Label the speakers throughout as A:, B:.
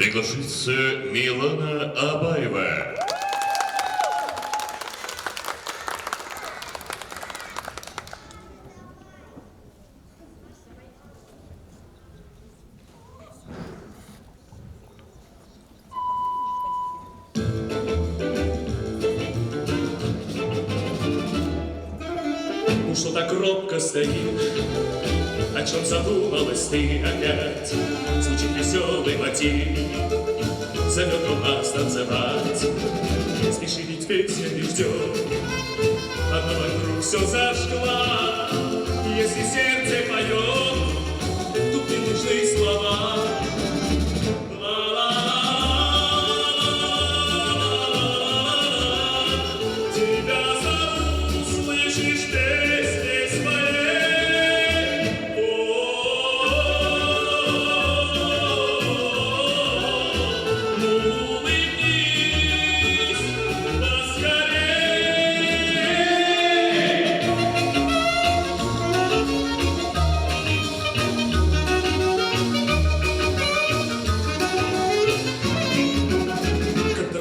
A: приглашится Милана Абаева.
B: Ну что так робко стоишь? О чем задумалась ты опять? Звучит веселый мотив, зовет он нас танцевать. Спеши, ведь песня не ждет, она вокруг все зажгла. Если сердце поет, тут не нужны слова.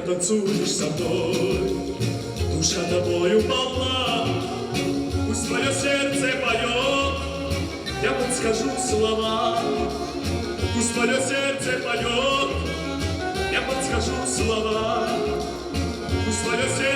B: Танцуешь со мной, душа тобою полна. Пусть твое сердце поет, я подскажу слова. Пусть твое сердце поет, я подскажу слова. Пусть твое сердце